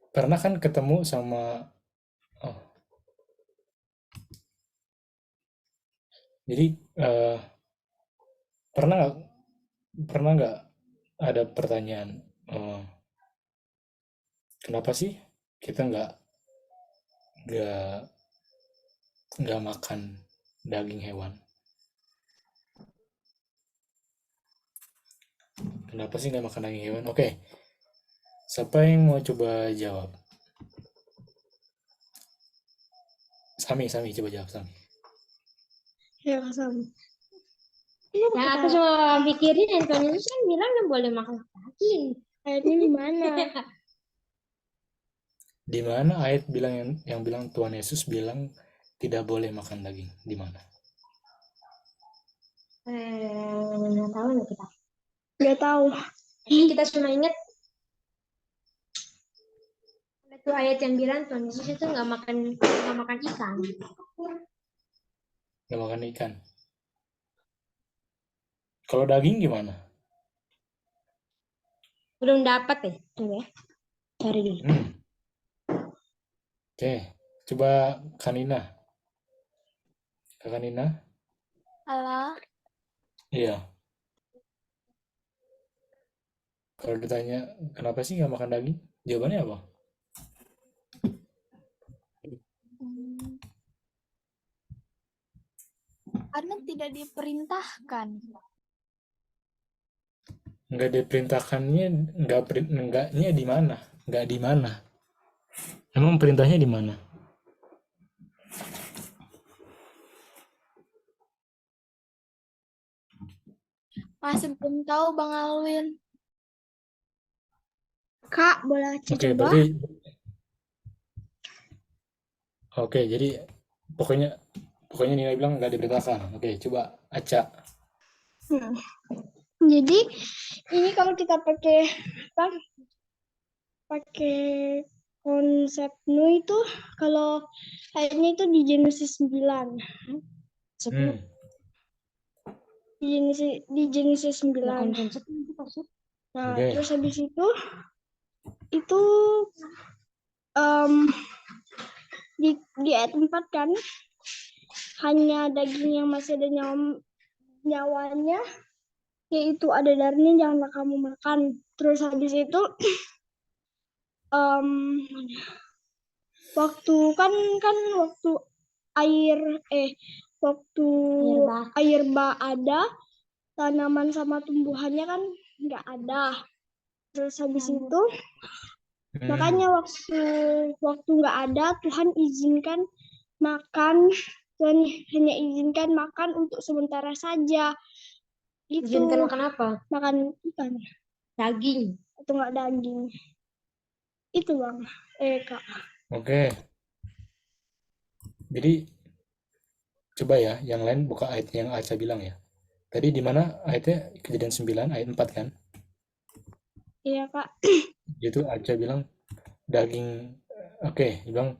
pernah kan ketemu sama oh, jadi eh, pernah nggak pernah nggak ada pertanyaan eh, kenapa sih kita nggak nggak makan daging hewan? Kenapa sih nggak makan daging hewan? Oke, siapa yang mau coba jawab? Sami, coba jawab Sami. Ya, Sam. Yang aku cuma pikirin Anthony itu kan bilang nggak boleh makan daging. Ayatnya di mana? Di mana ayat bilang yang bilang Tuhan Yesus bilang tidak boleh makan daging? Di mana? Nggak tahu nih kita. Nggak tahu. Kita cuma ingat itu ayat yang bilang Tuhan Yesus itu nggak makan ikan. Nggak makan ikan. Kalau daging gimana? Belum dapat deh. Tunggu ya. Cari dulu. Oke, coba Kanina. Kak Kanina? Halo, Iya. Kalau ditanya kenapa sih nggak makan daging? Jawabannya apa? hmm, karena tidak diperintahkan. Nggak diperintahkannya, enggaknya di mana? Nggak di mana? Emang perintahnya di mana? Masih belum tahu Bang Alwin. Kak, boleh Oke, coba? berarti oke, jadi pokoknya pokoknya Nina bilang nggak diperintahkan. Oke, coba Aca. Hmm. Jadi ini kalau kita pakai apa? Pakai konsep nu itu kalau ayatnya itu di Genesis 9. Hmm. Di Genesis 9. Nah, Oke. terus habis itu di ayat 4 kan hanya daging yang masih ada nyawanya, yaitu ada darahnya janganlah kamu makan. Terus habis itu waktu waktu waktu air bah ada, tanaman sama tumbuhannya kan nggak ada. Terus habis itu makanya waktu nggak ada, Tuhan izinkan makan. Tuhan hanya izinkan makan untuk sementara saja. Izinkan Itu makan apa? makan ikan Daging. atau nggak daging. Itu Bang. Kak. Oke. Jadi coba ya, yang lain buka ayat yang Aca bilang ya. Tadi di mana ayatnya? Kejadian 9 ayat 4 kan? Iya Kak. Itu Aca bilang daging. Oke, dia bilang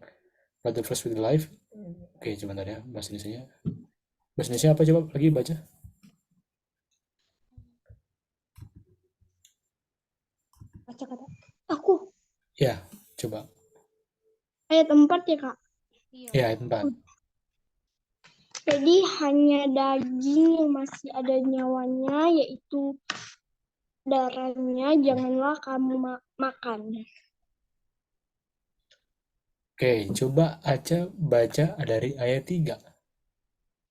but the first with the life. Oke, coba ntar ya bahasa Indonesia. Bahasa Indonesia apa coba lagi baca? Baca kata. Aku Ya, coba. ayat 4 ya Kak. Ya, ayat 4. Jadi hanya daging yang masih ada nyawanya, yaitu darahnya janganlah kamu makan. Oke, coba Aca baca dari ayat 3.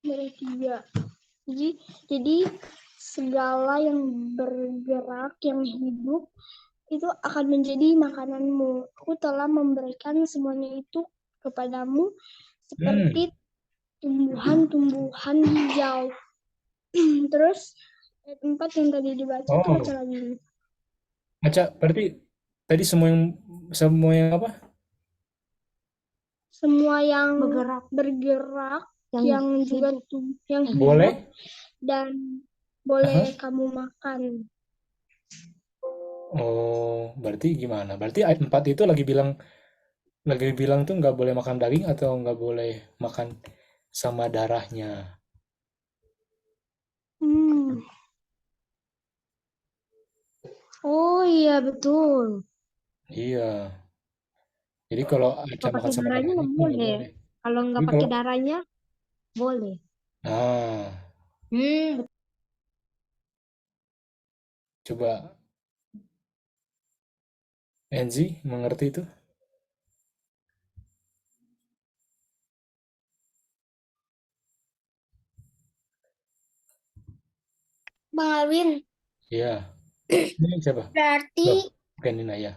Dari 3. Jadi segala yang bergerak, yang hidup, itu akan menjadi makananmu. Aku telah memberikan semuanya itu kepadamu seperti tumbuhan-tumbuhan hijau. Terus ayat 4 yang tadi dibaca tuh baca lagi. Aca, berarti tadi semua yang apa? Semua yang bergerak yang juga yang hidup Boleh? dan boleh kamu makan. Oh, berarti gimana? Berarti ayat 4 itu lagi bilang tuh nggak boleh makan daging atau nggak boleh makan sama darahnya. Oh iya betul. Iya. Jadi kalau Aca Kalau makan pakai sama darahnya darahnya nggak itu nggak boleh. boleh. Kalau nggak Tapi pakai kalau darahnya boleh. nah, Hmm, coba Enzi mengerti itu? Bang Alwin, Iya. Ini siapa? berarti Loh, bukan Nina ya.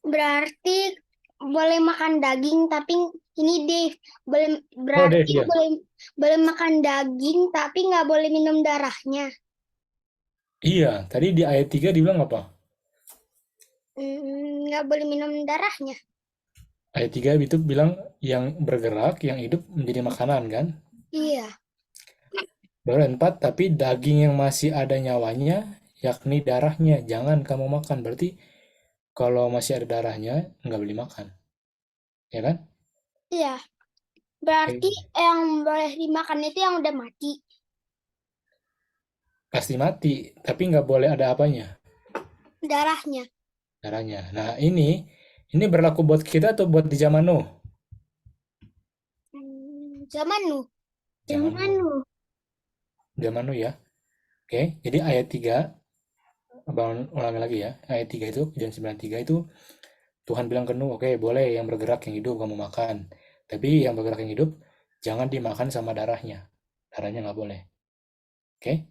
berarti boleh makan daging tapi ini deh boleh Oh, Dave, berarti ya. boleh boleh makan daging tapi nggak boleh minum darahnya. Iya, tadi di ayat 3 dibilang apa? Nggak boleh minum darahnya. Ayat 3 itu bilang yang bergerak, yang hidup menjadi makanan kan? Iya. Baru 4, tapi daging yang masih ada nyawanya, yakni darahnya, jangan kamu makan. Berarti kalau masih ada darahnya, nggak boleh makan. Ya kan? Iya. Berarti Oke. yang boleh dimakan itu yang udah mati. Pasti mati, tapi nggak boleh ada apanya, Darahnya. darahnya. Nah, ini berlaku buat kita atau buat di zaman Nuh? Zaman nu. Zaman Nuh. Zaman Nuh ya. Oke, jadi ayat 3, ulangi lagi ya. Ayat 3 itu, kejadian 93 itu, Tuhan bilang ke Nuh, oke, boleh yang bergerak yang hidup kamu makan. Tapi yang bergerak yang hidup, jangan dimakan sama darahnya. Darahnya nggak boleh. Oke?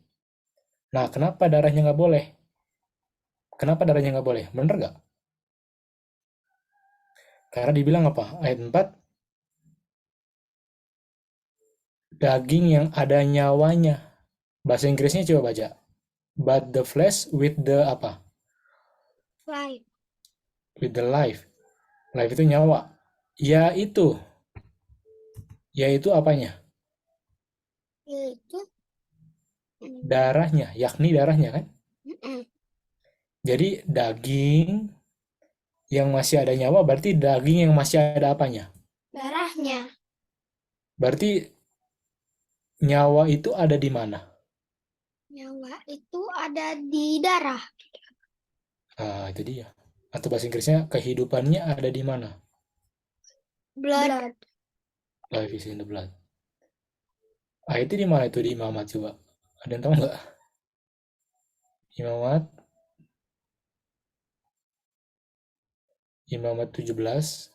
Nah, kenapa darahnya nggak boleh? Kenapa darahnya nggak boleh? Bener nggak? Karena dibilang apa? Ayat 4, daging yang ada nyawanya. Bahasa Inggrisnya coba baca. But the flesh with the apa? Live. With the life. Life itu nyawa. Yaitu. Yaitu apanya? Itu. Darahnya. Yakni darahnya kan? Jadi daging yang masih ada nyawa berarti daging yang masih ada apanya? Darahnya. Berarti nyawa itu ada di mana? Nyawa itu ada di darah. Ah, itu dia. Atau bahasa Inggrisnya kehidupannya ada di mana? Blood. Life is in the blood. Ah, itu di mana itu di Imamat coba? Ada yang tahu nggak? Imamat, Imamat 17.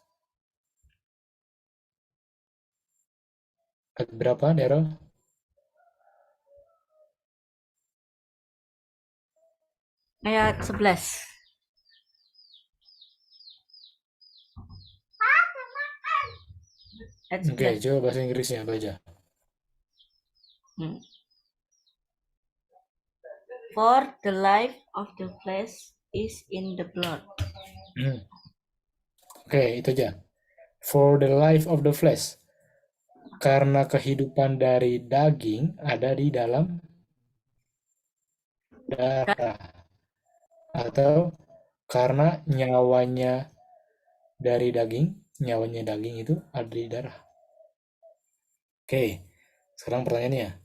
Ayat berapa, Daryl? Ayat 11. Ayat Oke, 11. coba bahasa Inggrisnya baca. For the life of the flesh is in the blood. Oke, itu aja. For the life of the flesh. Karena kehidupan dari daging ada di dalam darah. Atau karena nyawanya daging itu ada di darah. Oke, sekarang pertanyaannya.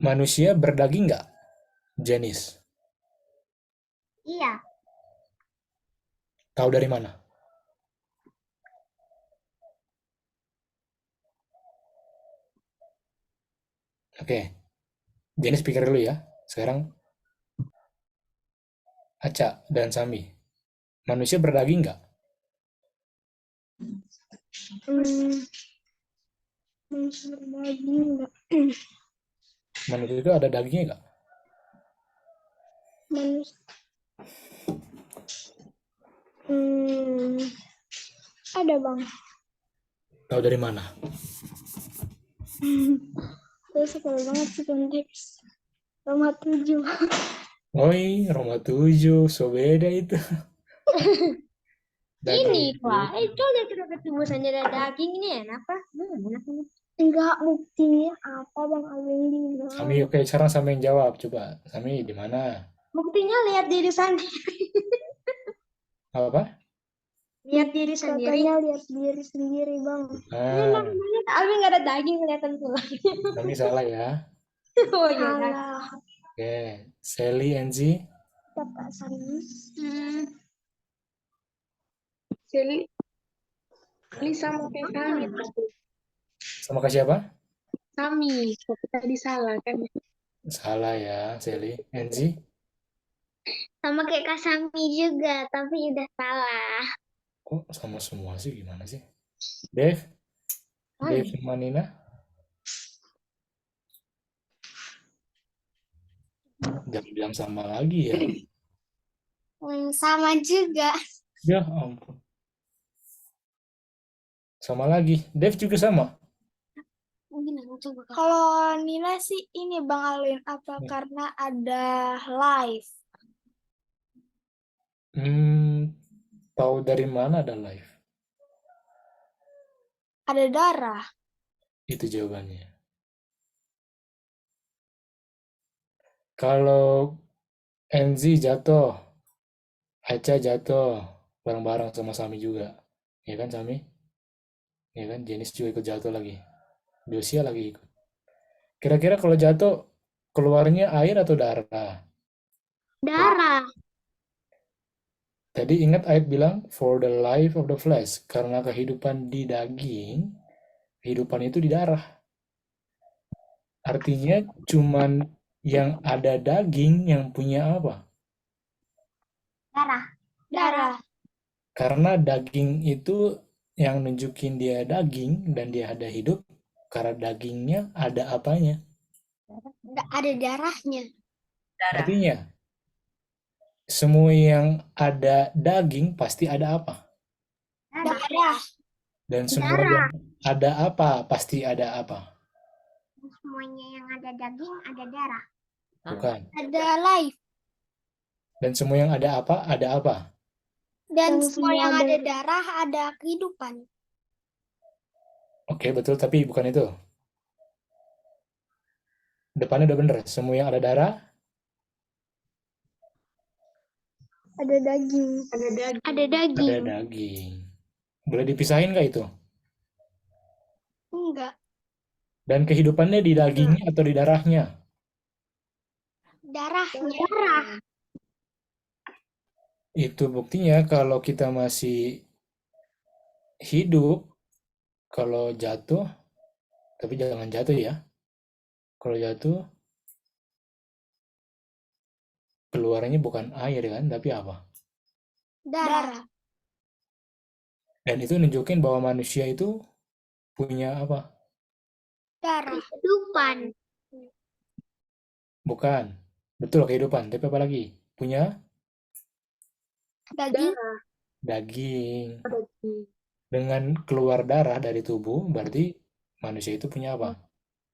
Manusia berdaging nggak? Jenis. Iya. Tahu dari mana? Oke, Jenis pikir dulu ya. Sekarang Aca dan Sami. Manusia berdaging nggak? Daging enggak. Manusia itu ada dagingnya nggak? Manusia. Ada bang. Tahu dari mana? Saya suka banget sih konteks Roma 7. Oi, Roma 7, so beda itu. ini Pak, itu lihat udah tubusannya ada daging ini enak apa? Enak ini. Enggak, buktinya apa bang Alwin bilang? Sami, oke, sekarang Sami yang jawab. Coba, Sami di mana? Buktinya lihat diri sendiri. Apa? Lihat diri sendiri. Katanya lihat diri sendiri bang. Nah, Alvin nggak ada daging kelihatan tulang. Sami salah ya. Oh iya. Salah. Oke, Sally, Enzi. Kakak Sani. Seli sama kayak kami tadi. Sama ke siapa? Kami, tapi tadi salah kan? Salah ya, Sally. Enzi? Sama kayak Kak Sami juga, tapi udah salah. Kok sama semua sih? Gimana sih? Dev? Dev sama Nina? Jangan bilang sama lagi ya. Sama juga. Ya ampun. Sama lagi. Dev juga sama? Mungkin aku coba. Kalau Nina sih ini Bang Alwin, apa Hmm. karena ada live? Tahu dari mana ada live? Ada darah. Itu jawabannya. Kalau Enzi jatuh, Aca jatuh, bareng-bareng sama Sami juga. Ya kan Sami? Ya kan, Jenis juga ikut jatuh lagi. Josia lagi ikut. Kira-kira kalau jatuh, keluarnya air atau darah? Darah. Tadi ingat ayat bilang, for the life of the flesh. Karena kehidupan di daging, kehidupan itu di darah. Artinya cuman yang ada daging yang punya apa? Darah. Karena daging itu yang nunjukin dia daging dan dia ada hidup, karena dagingnya ada apanya? Ada darahnya. Artinya, semua yang ada daging pasti ada apa? Darah. Dan semua yang ada apa pasti ada apa? Semuanya yang ada daging ada darah. Bukan. Ada live. Dan semua yang ada apa? Ada apa? Dan Dan semua semua yang ada- ada darah ada kehidupan. Oke, betul, tapi bukan itu. Depannya udah bener. Semua yang ada darah, Ada daging. Ada daging. ada daging. Boleh dipisahin nggak itu? Enggak. Dan kehidupannya di dagingnya atau di darahnya? Darahnya. Itu buktinya kalau kita masih hidup, kalau jatuh, tapi jangan jatuh ya. Kalau jatuh, keluarnya bukan air kan, tapi apa? Darah. Dan itu nunjukin bahwa manusia itu punya apa? Darah. Kehidupan. Bukan. Betul, kehidupan. Tapi apa lagi? Punya Daging. daging. Dengan keluar darah dari tubuh, berarti manusia itu punya apa?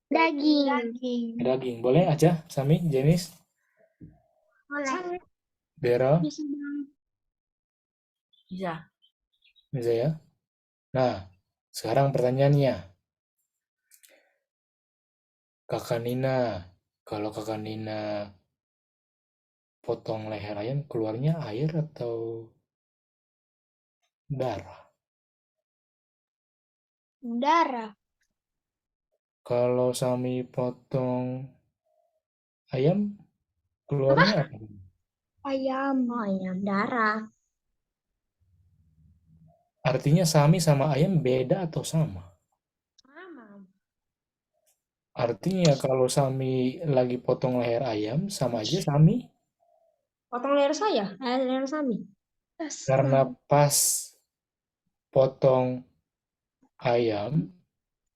Daging. Daging. Boleh aja, Sami, Jenis, Boleh. Dera, Bisa. bisa ya? Nah, sekarang pertanyaannya. Kakak Nina, kalau kakak Nina potong leher ayam, keluarnya air atau darah? Darah. Kalau Sami potong ayam, keluarnya apa? Ayam. Oh iya, darah. Artinya Sami sama ayam beda atau sama? Sama. Artinya kalau Sami lagi potong leher ayam, sama aja Sami. Potong leher saya, leher Sami. Karena pas potong ayam,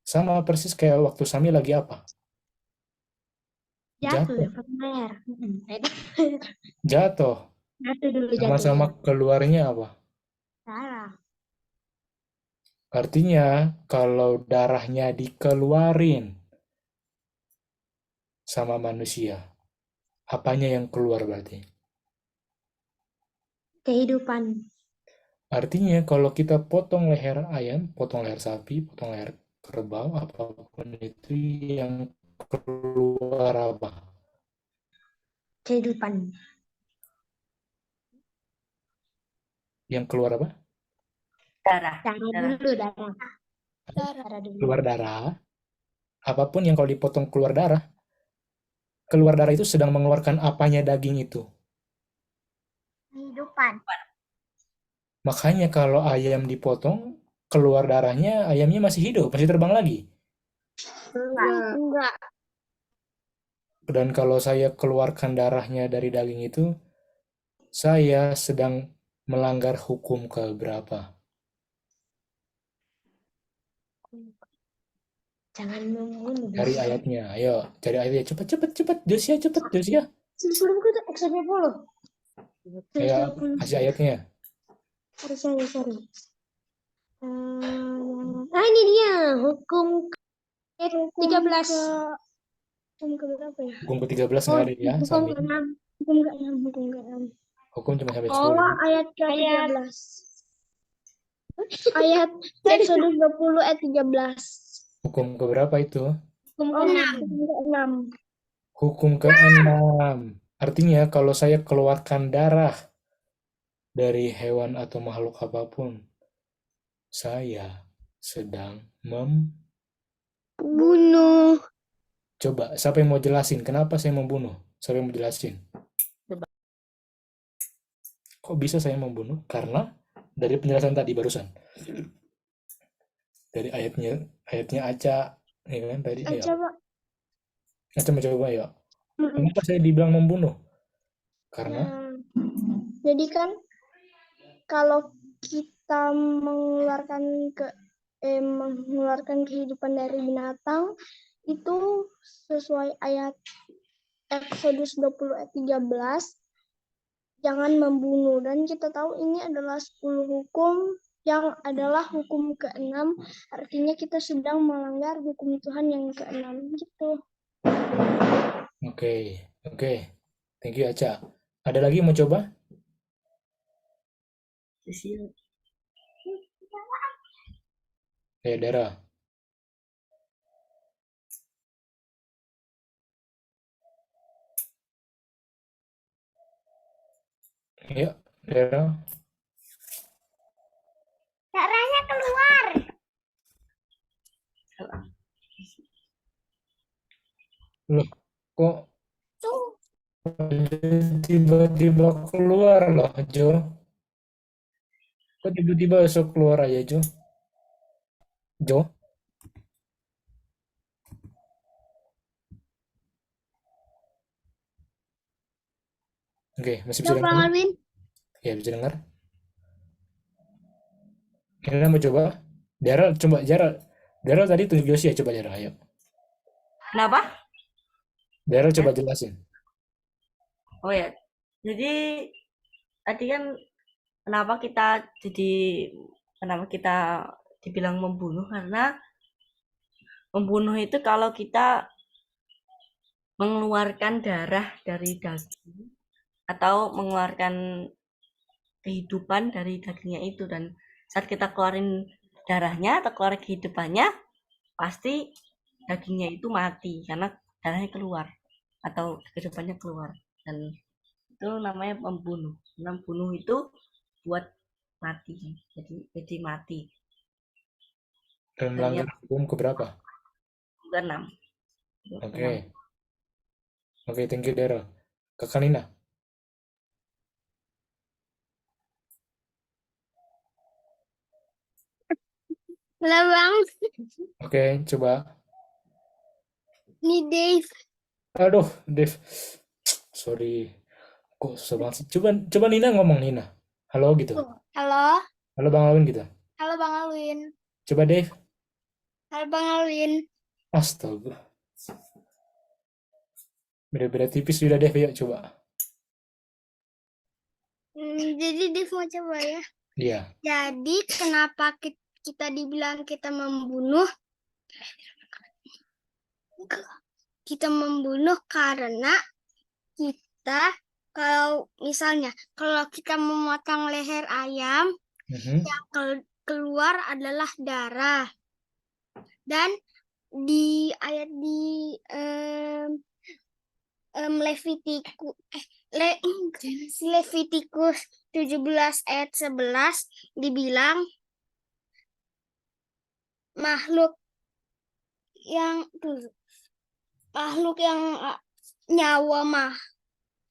sama persis kayak waktu Sami lagi apa? Jatuh Jatuh. ya, potong leher. Jatuh. Jatuh dulu Sama-sama keluarnya apa? darah. Artinya kalau darahnya dikeluarin sama manusia, apanya yang keluar berarti? Kehidupan. Artinya kalau kita potong leher ayam, potong leher sapi, potong leher kerbau, apapun itu yang keluar apa? Kehidupan. Yang keluar apa? Darah. Darah dulu, darah. Darah. Darah dulu. Keluar darah. Apapun yang kalau dipotong keluar darah itu sedang mengeluarkan apanya daging itu? kehidupan. Makanya kalau ayam dipotong, keluar darahnya, ayamnya masih hidup, masih terbang lagi. Enggak. Dan kalau saya keluarkan darahnya dari daging itu, saya sedang melanggar hukum keberapa? Jangan membunuh. Cari ayatnya, ayo cari ayatnya, cepet Josia, cepet Josia. Sebelum kita episode 10. Ayo kasih ayatnya. Sorry. Ini dia hukum 13. Hukum ke berapa ya? Hukum ke-13 nggak ada ya, Hukum Sami. ke-6. Hukum ke-6. Hukum ke-6. Hukum cuma sampai Oh, 10. ayat ke-13. Ayat Exodus 20 ayat 13. Hukum keberapa itu? Hukum Oh, ke-6. hukum ke-6. Hukum ke-6. Artinya kalau saya keluarkan darah dari hewan atau makhluk apapun, saya sedang Bunuh. Coba, siapa yang mau jelasin kenapa saya membunuh? Siapa yang mau jelasin? Coba. Kok bisa saya membunuh? Karena dari penjelasan tadi barusan. Dari ayatnya Aca, ya kan tadi. Ya. Coba. Aca mencoba ya. Kenapa saya dibilang membunuh? Karena Jadi kan kalau kita mengeluarkan kehidupan dari binatang itu sesuai ayat Exodus 20 ayat 13, jangan membunuh, dan kita tahu ini adalah 10 hukum yang adalah hukum ke-6, artinya kita sedang melanggar hukum Tuhan yang ke-6 gitu. Oke. Thank you Aca. Ada lagi yang mau coba? Ya, Dara. Ya, Dara. Darahnya keluar. Loh, kok tiba-tiba keluar loh, Jo? Kok tiba-tiba masuk keluar aja, Jo? Jo? Oke, masih bisa Coba dengar? Alvin. Ya, bisa dengar. Kira mau coba? Daryl tadi tunjuk Yosi ya, coba Daryl, ayo. Kenapa? Daryl coba jelasin. Oh ya, jadi tadi kan kenapa kita dibilang membunuh, karena membunuh itu kalau kita mengeluarkan darah dari daging atau mengeluarkan kehidupan dari dagingnya itu, dan saat kita keluarin darahnya atau keluar kehidupannya, pasti dagingnya itu mati karena darahnya keluar atau kehidupannya keluar, dan itu namanya membunuh. Membunuh itu buat mati, jadi mati. Dan melanggar hukum keberapa? Ke-6. Oke, thank you Daryl. Kakak Nina. Halo Bang. Oke, coba. Ini Dave. Aduh, Dave. Sorry. Kok susah banget sih? Coba Nina ngomong, Nina. Halo gitu. Halo. Halo Bang Alwin gitu. Halo Bang Alwin. Coba Dave. Halo Bang Alwin. Astaga. Beda-beda tipis sudah Dave, yuk coba. Jadi Dave mau coba ya? Iya. Jadi kenapa kita dibilang kita membunuh? Kita membunuh karena kita, kalau misalnya kalau kita memotong leher ayam, yang keluar adalah darah. Dan di ayat di Levitikus 17 ayat 11 dibilang makhluk yang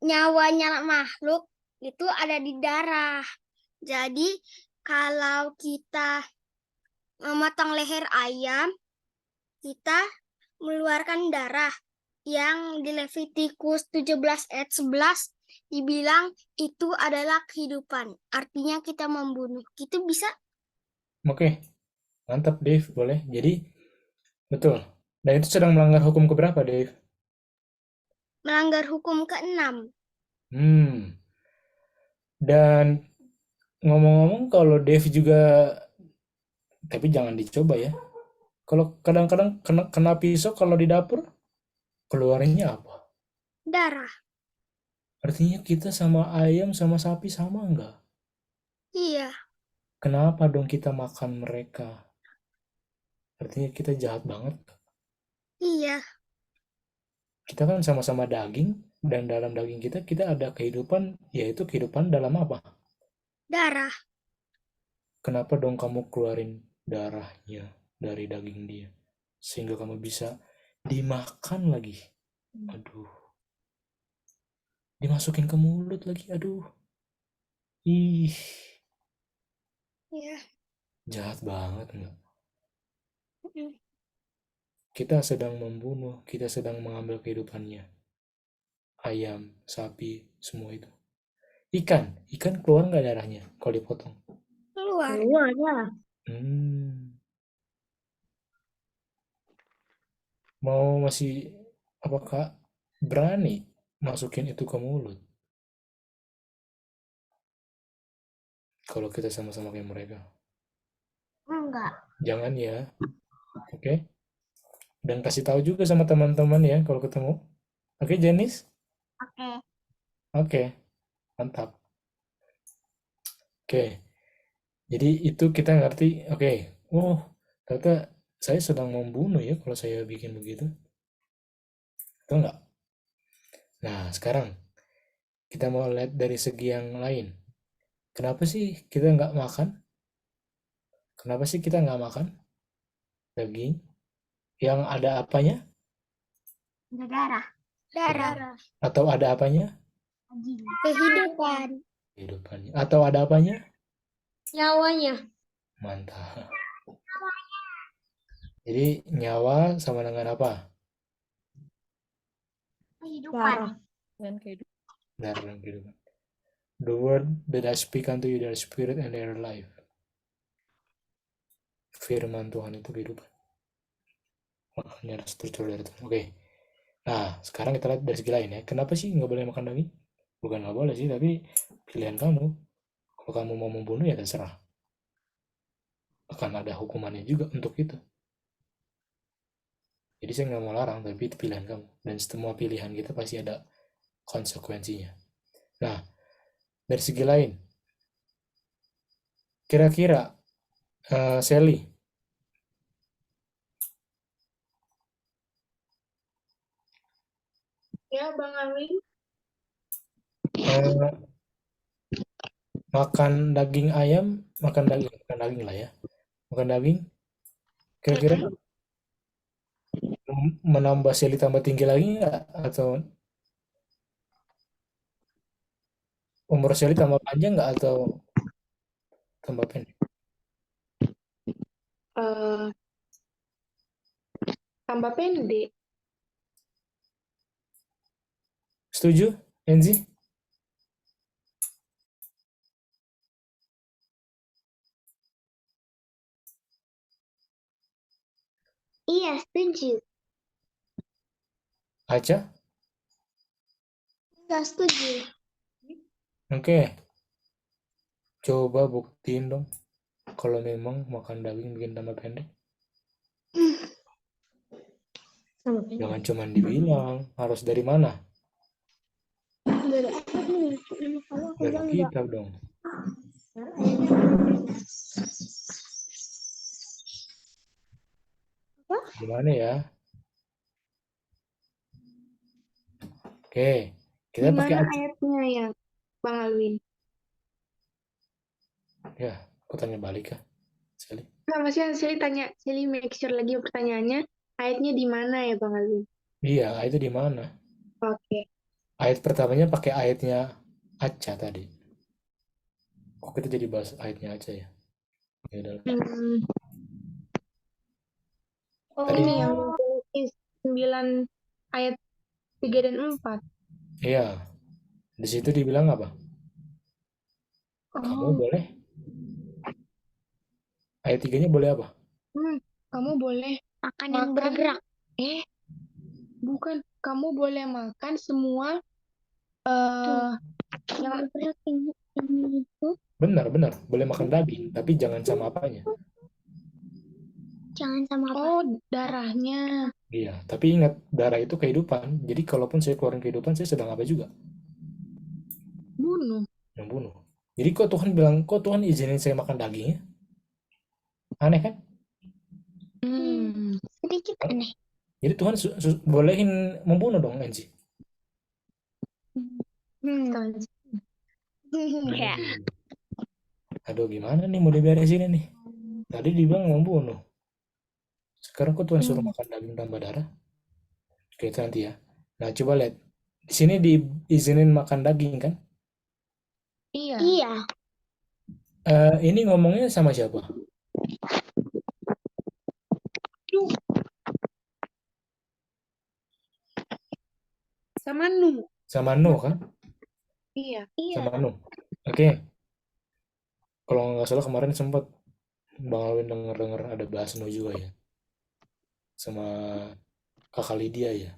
nyawanya makhluk itu ada di darah. Jadi kalau kita memotong leher ayam, kita mengeluarkan darah. Yang di Levitikus 17 ayat 11 dibilang itu adalah kehidupan. Artinya kita membunuh. Itu bisa Oke, mantap Dave, boleh. Jadi, betul. Dan itu sedang melanggar hukum keberapa, Dave? melanggar hukum ke-6. Dan ngomong-ngomong kalau Dave juga, tapi jangan dicoba ya. Kalau kadang-kadang kena pisau kalau di dapur, keluarnya apa? Darah. Artinya kita sama ayam sama sapi sama enggak? Iya. Kenapa dong kita makan mereka? Artinya kita jahat banget. Iya. Kita kan sama-sama daging, dan dalam daging kita ada kehidupan, yaitu kehidupan dalam apa? Darah. Kenapa dong kamu keluarin darahnya dari daging dia? Sehingga kamu bisa dimakan lagi. Aduh. Dimasukin ke mulut lagi, aduh. Ih, Iya. jahat banget enggak? Mm. Kita sedang membunuh, kita sedang mengambil kehidupannya. Ayam, sapi, semua itu. Ikan keluar nggak darahnya kalau dipotong? Keluar. Ya. Mau masih, apakah berani masukin itu ke mulut? Kalau kita sama-sama kayak mereka. Enggak. Jangan ya, oke? Dan kasih tahu juga sama teman-teman ya kalau ketemu. Oke, Janice? Oke. Oke, mantap. Oke, jadi itu kita ngerti. Oke, oh, ternyata saya sedang membunuh ya kalau saya bikin begitu. Betul nggak? Nah, sekarang kita mau lihat dari segi yang lain. Kenapa sih kita nggak makan? Kenapa sih kita nggak makan daging yang ada apanya? Darah. Darah. Atau ada apanya? Kehidupan. Kehidupannya. Atau ada apanya? Nyawanya. Mantap. Jadi nyawa sama dengan apa? Kehidupan. Darah dan kehidupan. The word that I speak unto you, their spirit and their life. Firman Tuhan itu kehidupan. Makanya ada struktur dari Tuhan. Oke. Nah, sekarang kita lihat dari segi lain ya. Kenapa sih nggak boleh makan daging? Bukan nggak boleh sih, tapi pilihan kamu. Kalau kamu mau membunuh ya terserah. Akan ada hukumannya juga untuk itu. Jadi saya nggak mau larang, tapi itu pilihan kamu. Dan semua pilihan kita pasti ada konsekuensinya. Nah, dari segi lain, kira-kira Sally, Ya, Bang Alwin. makan daging ayam, makan daging lah ya. Makan daging, kira-kira menambah Sally tambah tinggi lagi nggak? Atau umur Sally tambah panjang nggak? Atau tambah pendek? Tambah pendek. Setuju, Enzi? Iya, setuju. Aca? Enggak setuju. Oke. Coba buktiin dong. Kalau memang makan daging bikin tambah pendek. Jangan cuma dibilang. Harus dari mana? Dari apa nih? Kalau aku Dari bilang enggak. kitab dong. Gimana ya? Oke. Kita pakai ayatnya ya, Bang Alwin? Ya, aku tanya balik ya. Sekali. Nggak, maksudnya Sally make sure lagi pertanyaannya, ayatnya di mana ya, Bang Alwin? Iya, ayatnya di mana? Oke. Ayat pertamanya pakai ayatnya Aca tadi. Kok kita jadi bahas ayatnya aja ya? Ya udah lah. Oh, Tadi ini yang Genesis 9 ayat 3 dan 4. iya, di situ dibilang apa? Kamu Oh, boleh, ayat 3-nya boleh apa? kamu boleh Makan yang makan. bergerak. Bukan, kamu boleh makan semua eh yang Bergerak ini itu Benar, boleh makan daging, tapi jangan sama apanya. jangan sama apa? oh darahnya. Iya, tapi ingat, darah itu kehidupan. Jadi kalaupun saya keluarin kehidupan, saya sedang apa juga? Bunuh. Membunuh. Jadi kok Tuhan bilang, kok Tuhan izinin saya makan dagingnya? Aneh kan? Sedikit aneh. Jadi Tuhan bolehin membunuh dong, Anji. Ya. Aduh, gimana nih mau diberesin nih? Tadi dibilang membunuh. Sekarang kok Tuhan suruh makan daging tambah darah? Oke, itu nanti ya. Nah, coba lihat. Di sini diizinin makan daging kan? Iya. Iya. Ini ngomongnya sama siapa? Sama Nuh. Sama Nuh kan? Iya. Sama Nuh. Oke. Kalau nggak salah kemarin sempat Bang Alwin denger ada bahas Nuh juga ya. Sama Kakak Lydia ya.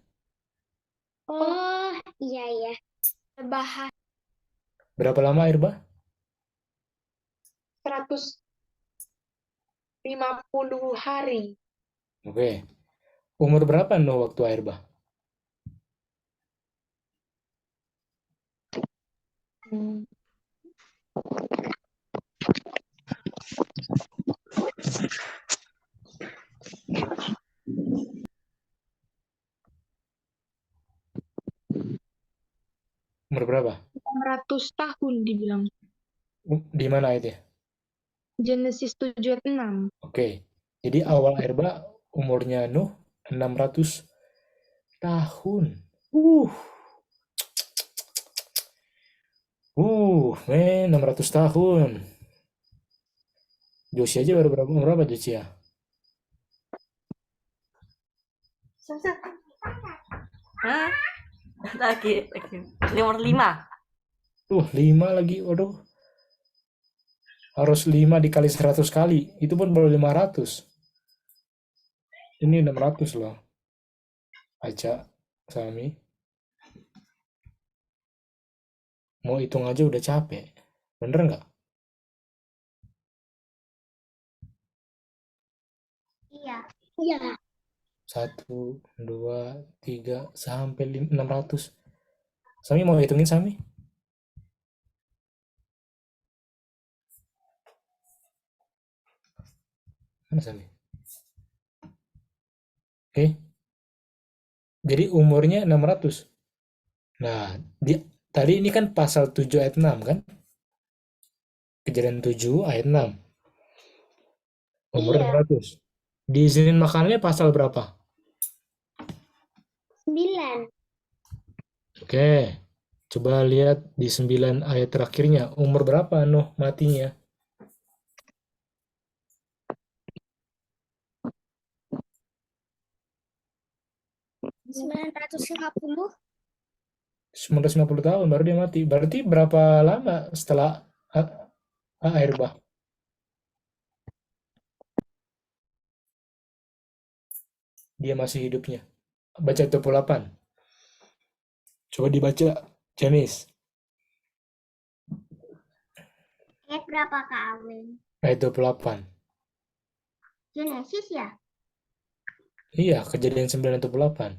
Oh, iya. Bahas. Berapa lama air bah? 150 hari. Oke. Umur berapa Nuh waktu air bah? Umur berapa? 600 tahun dibilang. Di mana ayatnya? Genesis 7 ayat 6. Oke. Jadi awal air bah umurnya Nuh 600 tahun. 600 tahun. Josie aja baru berapa Josie ya? Hah? Lagi nomor 5. 5 lagi, waduh. Harus 5 dikali 100 kali. Itu pun baru 500. Ini 600 loh. Aca, Sami. Mau hitung aja udah capek. Bener nggak? Iya. 1, 2, 3, sampai 600. Sami mau hitungin Sami? Mana Sami? Jadi umurnya 600. Nah, tadi ini kan pasal 7 ayat 6 kan? Kejadian 7 ayat 6. Umur 600. Diizinin makannya pasal berapa? 9. Oke. Coba lihat di 9 ayat terakhirnya. Umur berapa Nuh matinya? 950. 950 tahun baru dia mati. Berarti berapa lama setelah air bah? Dia masih hidupnya. Baca 28. Coba dibaca, Janice. Ayat berapa Kak Alwin? Ayat 28. Genesis ya? Iya, kejadian 928.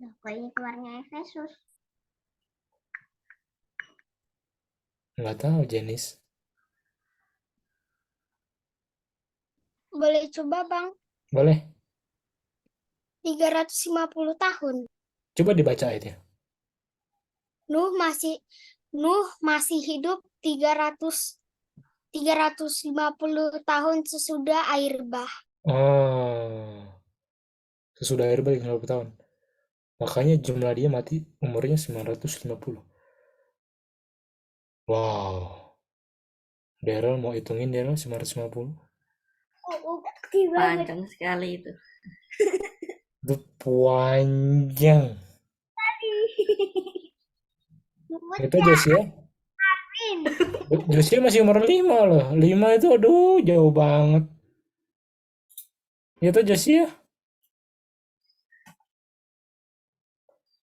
Loh, kok ini keluarnya Efesus? Nggak tahu, Janice. Boleh coba Bang? Boleh. 350 tahun. Coba dibaca ayatnya. Nuh masih hidup 350 tahun sesudah air bah. Oh. Sesudah air bah 50 tahun. Makanya jumlah dia mati umurnya 950. Wow. Daryl mau hitungin Daryl 950. Panjang sekali itu. Itu panjang. Itu Josia. Josia masih umur 5 loh. 5 itu aduh jauh banget. Itu Josia.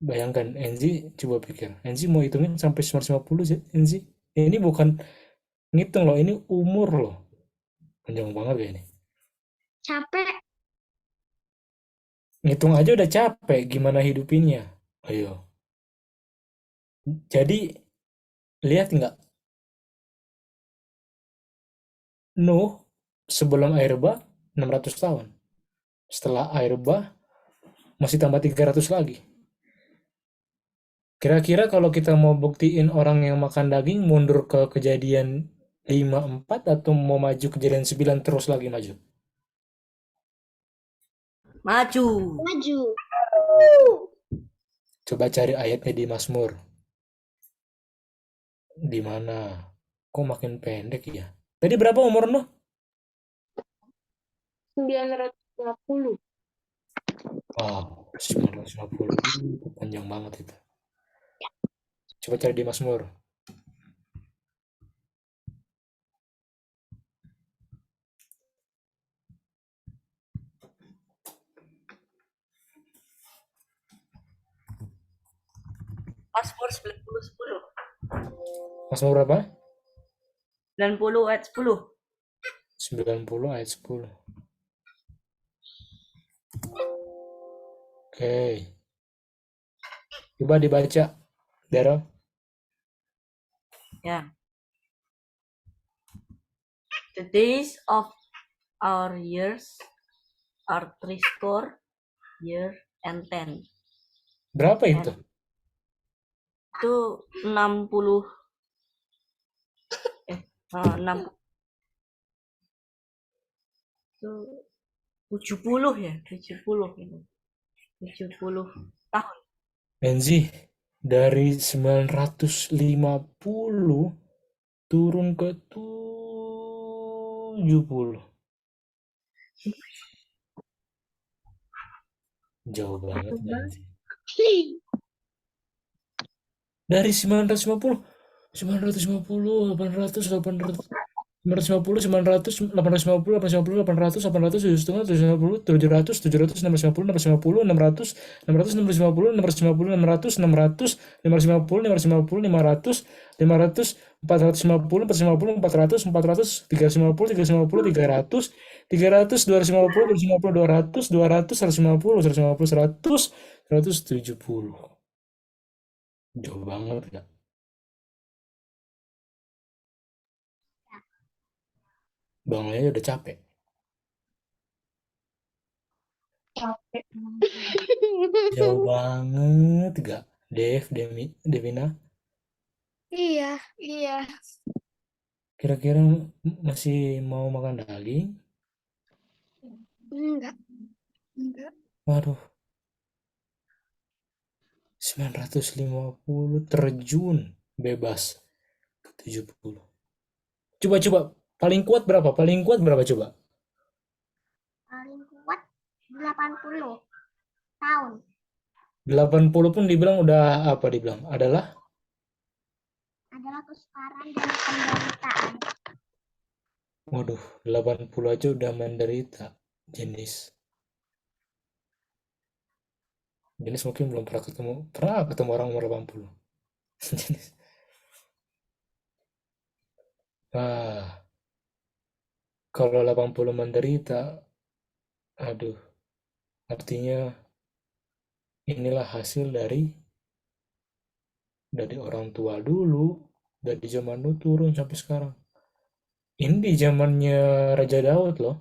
Bayangkan Enzi, coba pikir. Enzi mau hitungin sampai 950 sih, Enzi. Ini bukan ngitung loh, ini umur loh. Panjang banget ya ini. Capek. Ngitung aja udah capek, gimana hidupinnya? Ayo. Jadi, lihat nggak? Nuh, sebelum air bah, 600 tahun. Setelah air bah, masih tambah 300 lagi. Kira-kira kalau kita mau buktiin orang yang makan daging mundur ke kejadian 5-4 atau mau maju kejadian 9 terus lagi maju? Maju. Maju. Coba cari ayatnya di Mazmur. Di mana? Kok makin pendek ya? Tadi berapa umur Nuh? 950. Wow, 950. Panjang banget itu. Coba cari di Mazmur. Mazmur 90 Mazmur berapa? 10. 90 ayat 10. 90 ayat 10. Oke. Coba dibaca, Daryl. Ya. The days of our years are threescore year and 10. Berapa itu? Itu 60 60 itu 70 ya, 70 itu. 70 tahun. Enzi, dari 950 turun ke 70. Jauh banget, Enzi. Dari 950, 950, 800, 800, 950, 900, 850, 850, 800, 800, 750, 750, 700, 700, 650, 650, 600, 600, 650, 650, 600, 600, 550, 550, 500, 500, 450, 450, 400, 400, 350, 350, 300, 300, 250, 250, 200, 200, 150, 150, 100, 170. Jauh banget ya. Bangunnya udah capek. Capek. Jauh banget gak? Devina, Iya, iya. kira-kira masih mau makan daging? Enggak. Enggak. Waduh, 950 terjun bebas ke 70. Coba, paling kuat berapa? Paling kuat berapa coba? Paling kuat 80 tahun. 80 pun dibilang udah apa dibilang? Adalah Kesukaran dan penderitaan. waduh, 80 aja udah menderita. Jenis mungkin belum pernah ketemu orang umur 80. Jenis. Ah, kalau 80 menderita, aduh, artinya inilah hasil dari orang tua dulu, dari zaman dulu turun sampai sekarang. Ini di zamannya Raja Daud loh.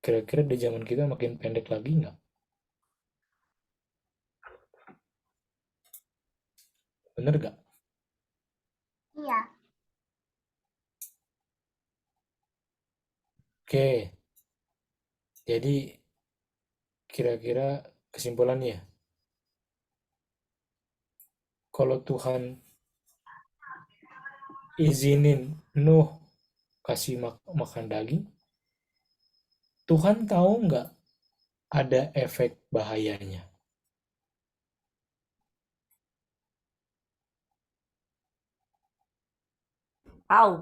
Kira-kira di zaman kita makin pendek lagi nggak? Bener nggak? Iya. Oke, jadi kira-kira kesimpulannya, kalau Tuhan izinin Nuh kasih makan daging, Tuhan tahu nggak ada efek bahayanya? Tahu.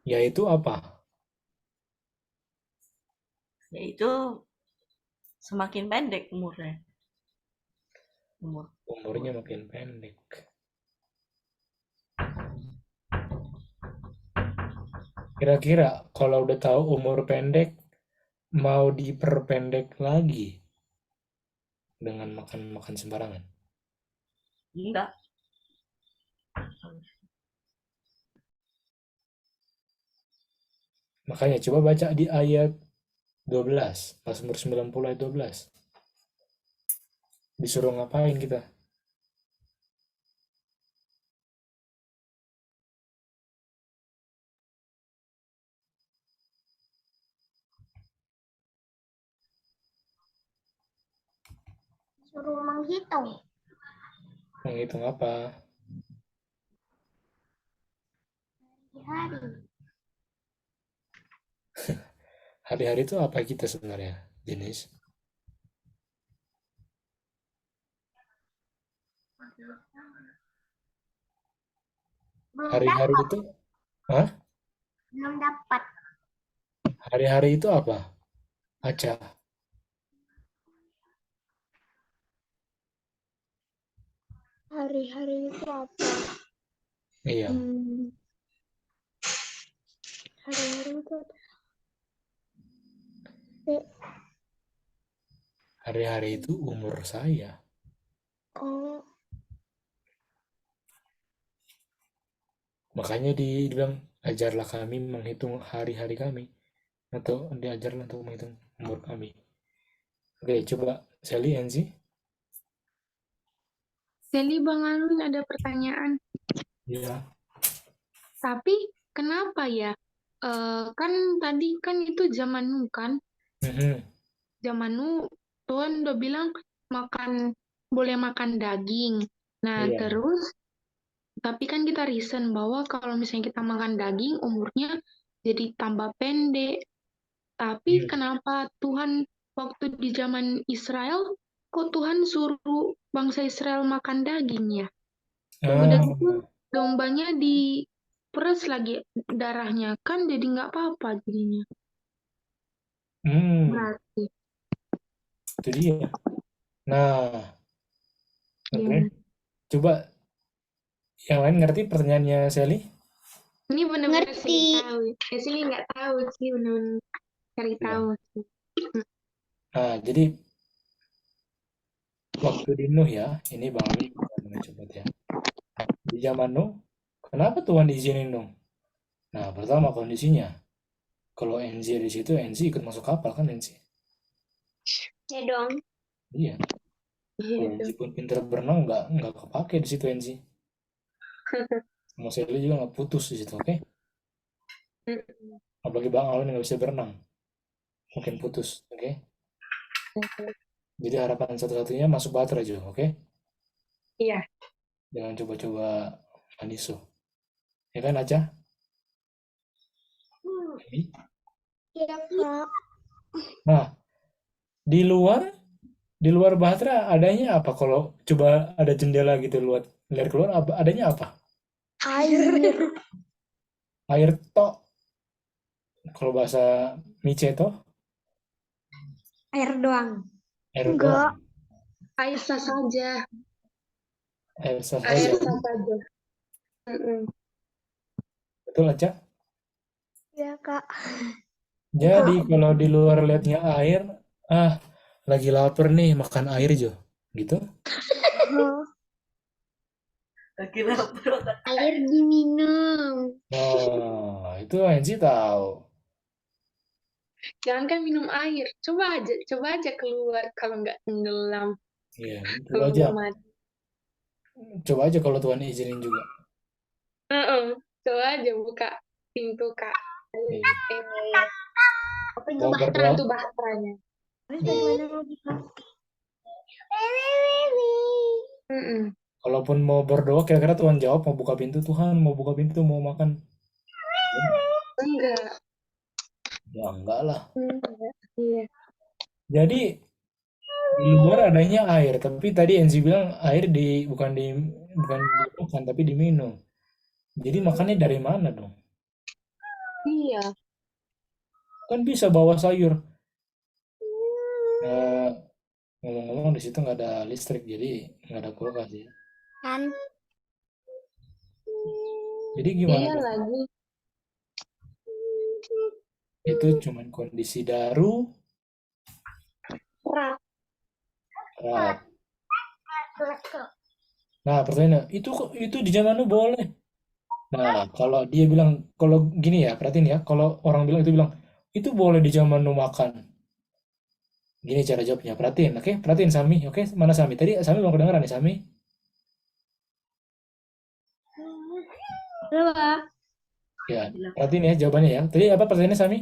Yaitu apa? Yaitu semakin pendek umurnya. Umurnya makin pendek. Kira-kira kalau udah tahu umur pendek, mau diperpendek lagi dengan makan-makan sembarangan? Enggak. Makanya coba baca di ayat 12, Mazmur 90 ayat 12. Disuruh ngapain kita? Suruh menghitung Menghitung apa? hari. Hari-hari itu apa kita sebenarnya, Jenis? Belum Hari-hari dapat, itu, hah? belum dapat. Hari-hari itu apa? Aca. Hari-hari itu apa? Iya. Hari-hari itu apa? Hari-hari itu umur saya. Oh, Makanya dibilang, ajarlah kami menghitung hari-hari kami. Atau diajarlah untuk menghitung umur kami. Oke, coba Sally, Enzi. Jadi Bang Alwin ada pertanyaan, Iya. tapi kenapa ya? Kan tadi kan itu zaman Nu kan? Mhm. Zaman Nu Tuhan udah bilang boleh makan daging. Nah, Iya. terus tapi kan kita reason bahwa kalau misalnya kita makan daging umurnya jadi tambah pendek. Tapi Hmm. kenapa Tuhan waktu di zaman Israel kok Tuhan suruh bangsa Israel makan daging ya? Udah Ah, gitu dombanya diperes lagi darahnya kan jadi nggak apa-apa jadinya. Berarti itu dia. Nah, oke. gimana? Coba yang lain ngerti pertanyaannya Sally? Ini benar-benar Ngerti. sih tahu. Sini nggak tahu sih benar-benar cari Iya. tahu sih. Nah, jadi waktu di Nuh ya, ini Bang Alwi dengan cepat ya. Di zaman Nuh, kenapa Tuhan izinin Nuh? Nah, pertama kondisinya, kalau Enzi di situ, Enzi ikut masuk kapal kan Enzi? Ya dong. Iya. Kalau Enzi pun pintar berenang, nggak kepake di situ Enzi. Sama Sally juga nggak putus di situ, oke? Apalagi Bang Alwi nggak bisa berenang, mungkin putus, oke? Jadi harapan satu-satunya masuk baterai aja, oke? Iya. Jangan coba-coba maniso. Ya kan, Aca? Ini. iya Kak. Nah, di luar bahtera adanya apa? Kalau coba ada jendela gitu lihat keluar, adanya apa? Air. Air tok. Kalau bahasa Mice toh, Air doang. air Enggak. doang. Air sah saja. Air sah Air saja. sah saja. Betul aja. Iya Kak. Jadi kalau di luar lihatnya air, lagi lapar nih, makan air aja. Gitu. Lagi lapar. Air diminum. Nah, itu Enzi tahu. Jangan kan minum air. Coba aja keluar kalau nggak tenggelam. Iya, Kalau nggak mati. coba aja kalau Tuhan izinin juga. Coba aja buka pintu Kak. Iya. Apa itu bahtera tuh bahteranya? Terus bagaimana lagi Kak? Kalaupun mau berdoa, kira-kira Tuhan jawab mau buka pintu, Tuhan mau buka pintu, mau makan. Enggak. Ya enggak lah. Iya. Jadi di luar adanya air, tapi tadi Enzi bilang air bukan dimakan tapi diminum. Jadi makannya dari mana dong? Iya. Kan bisa bawa sayur. Eh, ngomong-ngomong di situ nggak ada listrik, jadi nggak ada kulkas ya. Kan Jadi gimana Iya dong? lagi. Itu cuman kondisi darurat. Rak. Nah, pertanyaan itu di zaman nu boleh. Nah, kalau dia bilang kalau gini ya, perhatiin ya, kalau orang bilang itu boleh di zaman nu makan. Gini cara jawabnya, perhatiin, oke? Perhatiin Sami, oke? Mana Sami? Tadi Sami belum kedengeran nih Sami. Halo, Pak. Ya, perhatiin ya jawabannya ya. Tadi apa pertanyaannya Sami?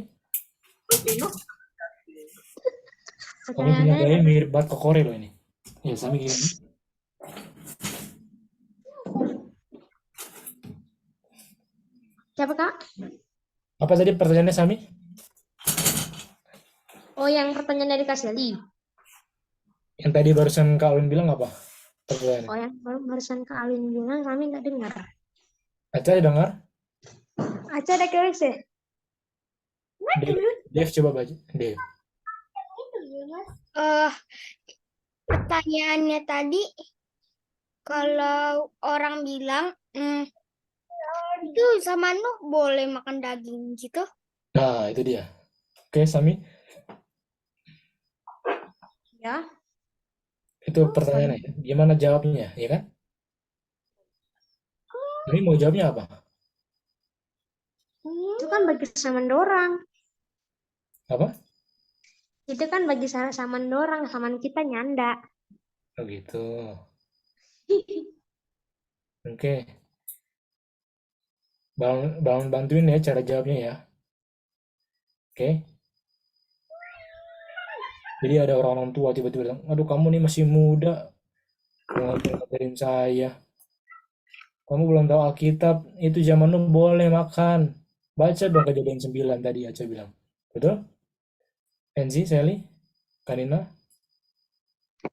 Kamu punya gaya mirip banget Kokore loh ini. Ya, Sami gini. Siapa, Kak? Apa tadi pertanyaannya Sami? Oh, yang pertanyaan dari Kak Sally. Yang tadi barusan Kak Alwin bilang apa? Pertanyaannya. Oh, yang barusan Kak Alwin bilang kami nggak dengar. Aca dengar? Aca ada kelas ya? Dev coba baca. Dev. pertanyaannya tadi kalau orang bilang itu sama Nuh boleh makan daging gitu. Nah, itu dia. Oke, Sami. Ya. Itu pertanyaannya ya. Gimana jawabnya, ya kan? Ini mau jawabnya apa? Itu kan bagi saman dorang. Apa? Itu kan bagi saman dorang, saman kita nyanda. Oh gitu. Oke. Bang bantuin ya cara jawabnya ya. Oke. Jadi ada orang-orang tua tiba-tiba bilang, aduh kamu nih masih muda. Ngajarin saya. Kamu belum tahu Alkitab, itu zaman nu boleh makan. Baca dong Kejadian 9 tadi Aca bilang. Betul? Enzi, Sally, Kanina,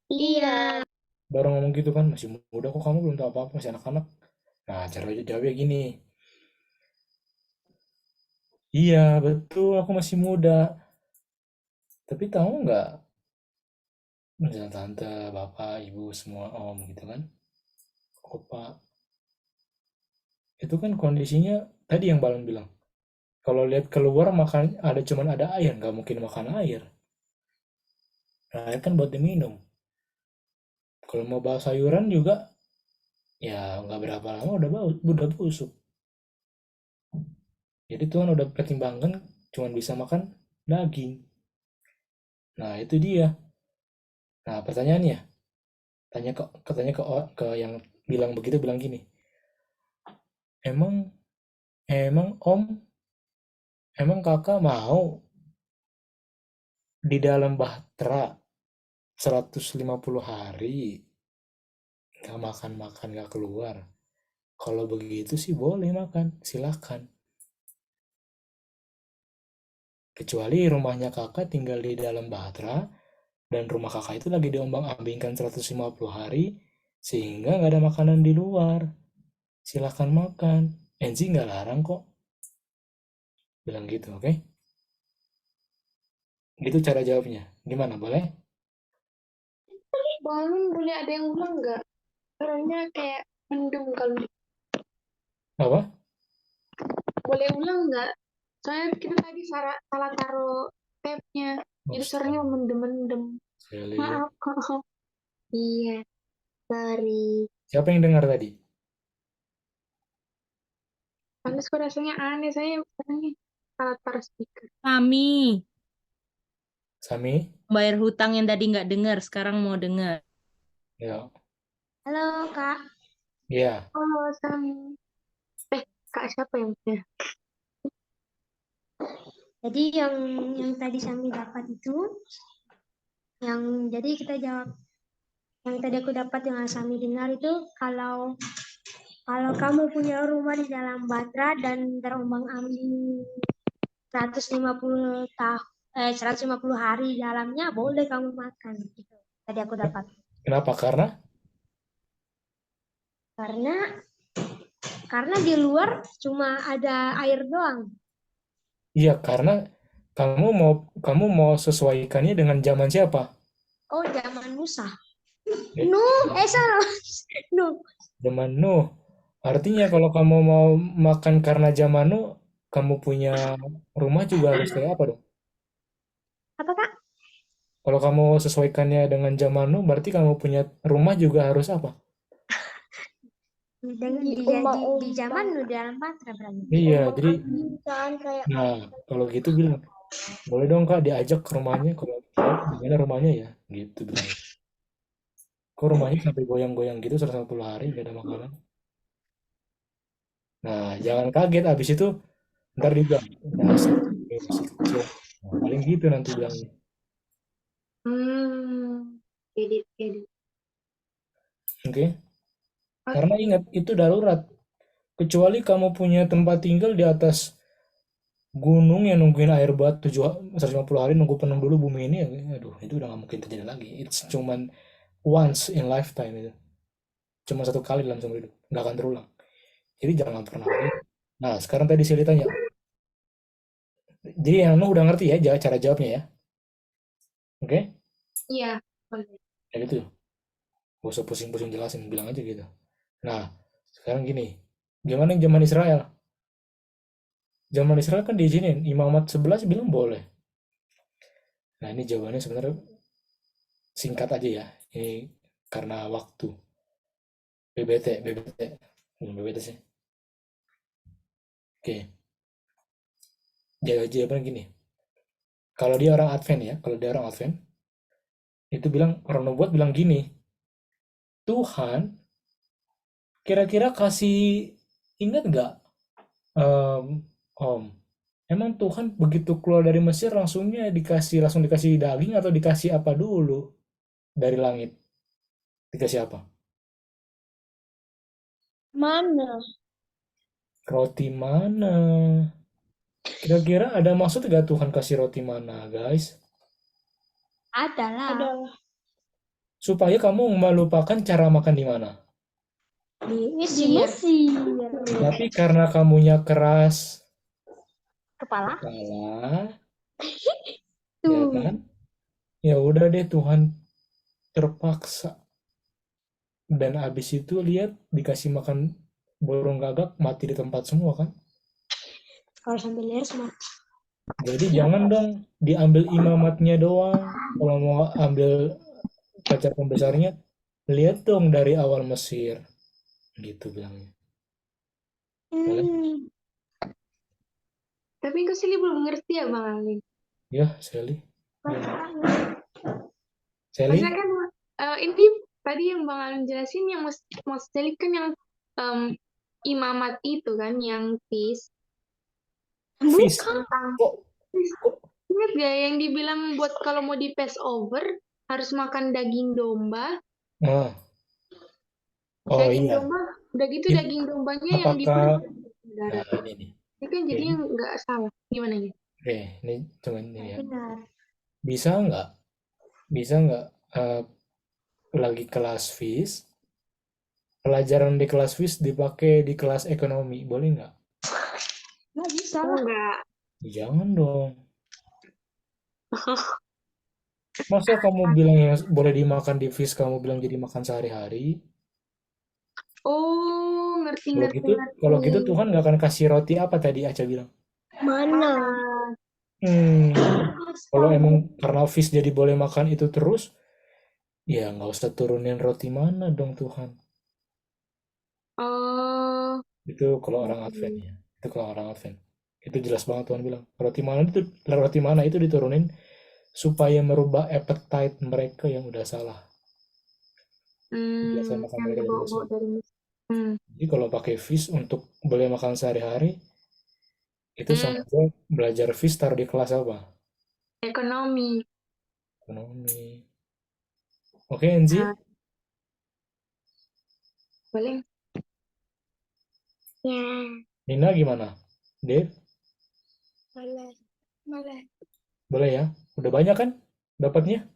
Iya. baru ngomong gitu kan, masih muda kok kamu belum tahu apa-apa, masih anak-anak. Nah, cara jawabnya gini. Iya, betul, aku masih muda. Tapi tahu nggak, misalnya tante, bapak, ibu, semua om gitu kan, opa, itu kan kondisinya tadi yang Balon bilang. Kalau lihat keluar makan cuman ada air, nggak mungkin makan air. Nah, air kan buat diminum. Kalau mau bawa sayuran juga, ya nggak berapa lama udah busuk. Jadi Tuhan udah pertimbangkan cuman bisa makan daging. Nah, itu dia. Nah, pertanyaannya, katanya ke yang bilang begitu bilang gini. Emang emang kakak mau di dalam bahtera 150 hari nggak makan-makan nggak keluar. Kalau begitu sih boleh makan, silakan. Kecuali rumahnya kakak tinggal di dalam bahtera dan rumah kakak itu lagi diombang-ambingkan 150 hari sehingga nggak ada makanan di luar. Silakan makan. Enzi nggak larang kok. Bilang gitu, oke? Gitu cara jawabnya. Gimana, boleh? Balon boleh ada yang ulang nggak? Suaranya kayak mendem kalau Apa? boleh ulang nggak? Soalnya kita tadi salah taruh tab-nya. Jadi suaranya mendem-mendem. Sekali. Maaf. Iya. Sorry. Siapa yang dengar tadi? Pantes kok rasanya aneh. Saya suaranya salah taruh speaker. Sami, Sami? bayar hutang yang tadi nggak dengar, sekarang mau dengar. Ya. Halo, Kak. Iya. Oh, Sami. Kak siapa yang punya? Jadi yang tadi Sami dapat itu, jadi kita jawab Yang tadi aku dapat yang Asami dengar itu kalau kamu punya rumah di dalam Batra dan terombang-ambing 150 hari di dalamnya, boleh kamu makan gitu. Tadi aku dapat. Kenapa? Karena di luar cuma ada air doang. Iya, karena kamu mau sesuaikannya dengan zaman siapa? Oh, zaman Musa. Eh, Nuh. Zaman Nuh. Artinya kalau kamu mau makan karena zaman Nuh, kamu punya rumah juga harus kayak apa dong? Apa Kak? Kalau kamu sesuaikannya dengan zaman Nuh, berarti kamu punya rumah juga harus apa? Di zaman Nuh di dalam Batra berarti. Iya, jadi Kan kayak nah kalau gitu bilang, boleh dong Kak diajak ke rumahnya, kalau tahu gimana rumahnya ya, gitu bilang. Kok rumahnya sampai goyang-goyang gitu 150 hari gak ada makanan? Nah, jangan kaget abis itu ntar dia bilang, dasar masih kecil. Nah, paling gitu nanti bilangnya. Edit. Oke? Karena ingat, itu darurat. Kecuali kamu punya tempat tinggal di atas gunung yang nungguin air buat 150 hari nunggu penuh dulu bumi ini, aduh, itu udah gak mungkin terjadi lagi. It's cuman once in lifetime itu. Cuma satu kali dalam seumur hidup. Nggak akan terulang. Jadi jangan pernah begitu. Nah, sekarang tadi saya ditanya. Jadi yang udah ngerti ya cara jawabnya ya. Oke? Iya, boleh. Ya gitu. Gak usah pusing-pusing jelasin, bilang aja gitu. Nah, sekarang gini. Gimana yang zaman Israel? Zaman Israel kan diizinin. Imamat 11 bilang boleh. Nah, ini jawabannya sebenarnya singkat aja ya. Ini karena waktu. BBT. Bukan BBT sih. Oke. Jawabannya gini. Kalau dia orang Advent, itu bilang, orang nubuat bilang gini, Tuhan kira-kira kasih, ingat nggak, Om, emang Tuhan begitu keluar dari Mesir langsung dikasih daging atau dikasih apa dulu dari langit? Dikasih apa? mana? Roti mana? Kira-kira ada maksud nggak Tuhan kasih roti mana, guys? Adalah Ada Supaya kamu melupakan cara makan di mana. di di Mesir. Mesir. Tapi karena kamunya keras Kepala. kepala, ya Tuh. kan? Ya udah deh, Tuhan terpaksa. Dan abis itu lihat dikasih makan burung gagak, mati di tempat semua kan. Kalau sambil lihat semua. Jadi jangan dong diambil imamatnya doang. Kalau mau ambil pacar pembesarnya, lihat dong dari awal Mesir. Gitu bilangnya. Boleh? Tapi kok Sili belum ngerti ya Bang Alin? Ya, Sally. Sally? Maksudnya kan ini tadi yang Bang Alin jelasin yang Mas Sally kan yang imamat itu kan yang feast. Fish. Tentang Kok? ingat gak yang dibilang buat kalau mau di Passover harus makan daging domba? Nah. Oh Daging iya. domba, udah gitu It- daging dombanya yang Apakah darah. nah ini nih. Ini kan jadinya nggak salah. Gimana ya? Oke, ini cuman ini ya. Benar. Bisa nggak lagi kelas FIS, pelajaran di kelas FIS dipakai di kelas ekonomi, boleh nggak? Nggak bisa Oh, lah. enggak. Jangan dong. Masa kamu bilang yang boleh dimakan di FIS, kamu bilang jadi makan sehari-hari? Oh, ngerti. Kalau gitu Tuhan nggak akan kasih roti apa tadi Aca bilang? Mana? Kalau emang karena FIS jadi boleh makan itu terus, ya nggak usah turunin roti mana dong Tuhan. Oh, Itu kalau orang Advent ya. Itu kalau orang Advent. Itu jelas banget Tuhan bilang. Roti mana itu diturunin supaya merubah appetite mereka yang udah salah. Biasa makan yang mereka dari dibawa Mesir. dari Mesir. Jadi kalau pakai fish untuk boleh makan sehari-hari, itu sama aja belajar fish taruh di kelas apa? Ekonomi. Ekonomi. Oke, Enzi? Boleh? Ya, Nina gimana? Dev, boleh. Boleh. boleh ya? Udah banyak kan dapatnya?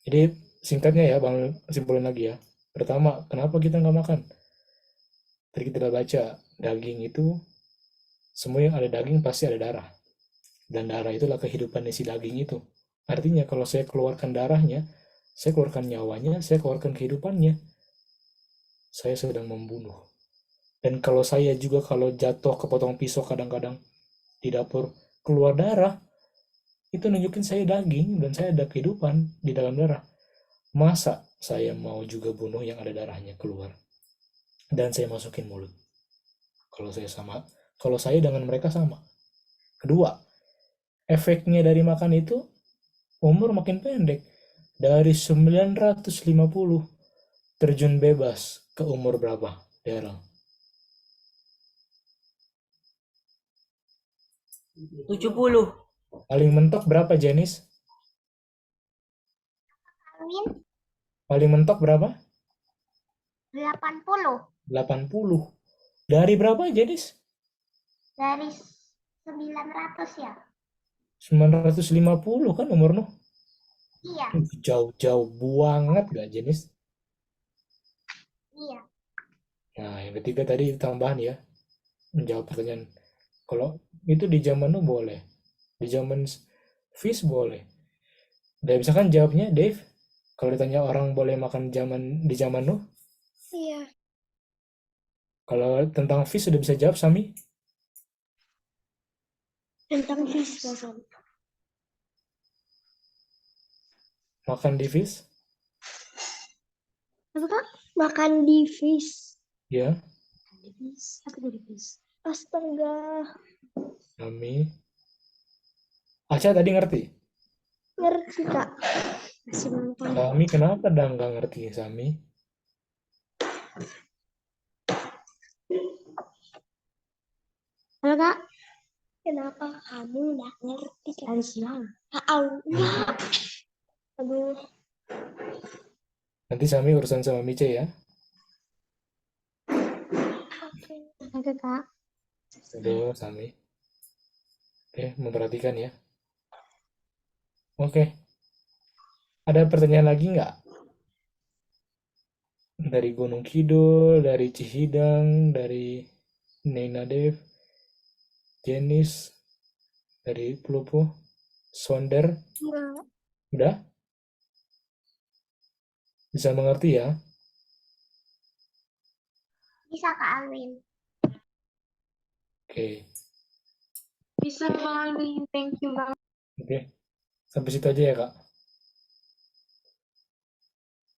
Jadi singkatnya ya, Bang, simpulin lagi ya. Pertama, kenapa kita nggak makan? Tadi kita udah baca, daging itu, semua yang ada daging pasti ada darah. Dan darah itulah kehidupannya si daging itu. Artinya kalau saya keluarkan darahnya, saya keluarkan nyawanya, saya keluarkan kehidupannya. Saya sedang membunuh. Dan kalau saya juga kalau jatuh kepotong pisau kadang-kadang di dapur keluar darah, itu nunjukin saya daging dan saya ada kehidupan di dalam darah. Masa saya mau juga bunuh yang ada darahnya keluar dan saya masukin mulut? Kalau saya dengan mereka sama. Kedua, efeknya dari makan itu umur makin pendek. Dari 950 terjun bebas ke umur berapa, Daryl? 70. Paling mentok berapa, Jenis? Kawin Paling mentok berapa? 80 80. Dari berapa, Jenis? dari 900 ya. 950 kan umur Nuh? Iya, Jauh-jauh banget gak, Jenis? iya. Nah, yang ketiga tadi tambahan ya, menjawab pertanyaan. Kalau itu di zaman Nuh boleh, di zaman Fish boleh. Dan misalkan jawabnya, Dave, kalau ditanya orang boleh makan di zaman Nuh, Iya. kalau tentang Fish sudah bisa jawab, Sami? Tentang fish dasar. Makan di Fish? Apa Kak? Makan di fish. Ya, Apa dari fish? Astaga. Sami. Aca tadi ngerti? Ngerti Kak. Masih nonton. Sami kenapa dah nggak ngerti, Sami? Halo Kak. Kenapa kamu nggak ngerti dari siang? Allah. Aduh. Nanti Sami urusan sama Mice ya. Oke Kak. Aduh, Sami. Oke, memperhatikan ya. Oke. Ada pertanyaan lagi nggak? Dari Gunung Kidul, dari Cihidang, dari Nina Dev, Jenis, dari Pelupu, Sonder, Enggak. udah? Bisa mengerti ya? Bisa Kak Alwin. Oke, Bisa Bang Alvin, thank you Bang. oke. Sampai situ aja ya, Kak.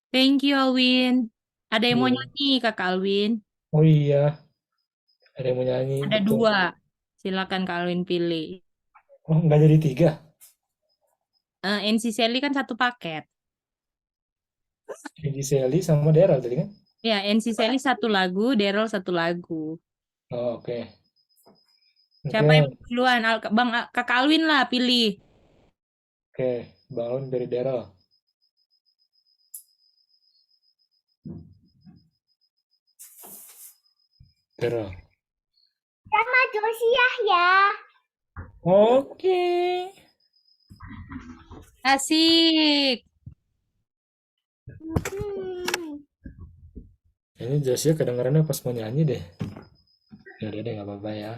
Thank you, Alwin. Ada yang mau Iya. nyanyi, Kakak Alwin? Oh iya, ada yang mau nyanyi, Ada betul. 2. Silakan Kak Alwin pilih. Oh, nggak jadi 3? NC Sally kan 1 paket. Jadi Sally sama Daryl tadi kan? Ya, NC Sally 1 lagu, Daryl 1 lagu. Oh, oke. Siapa yang Oke, duluan? Kakak Alwin lah, pilih. oke. Bangun dari Daryl. Daryl. Sama Josiah ya. Oke. Asik. Ini Josia kedengarannya pas mau nyanyi deh. Ya udah deh, nggak apa-apa ya.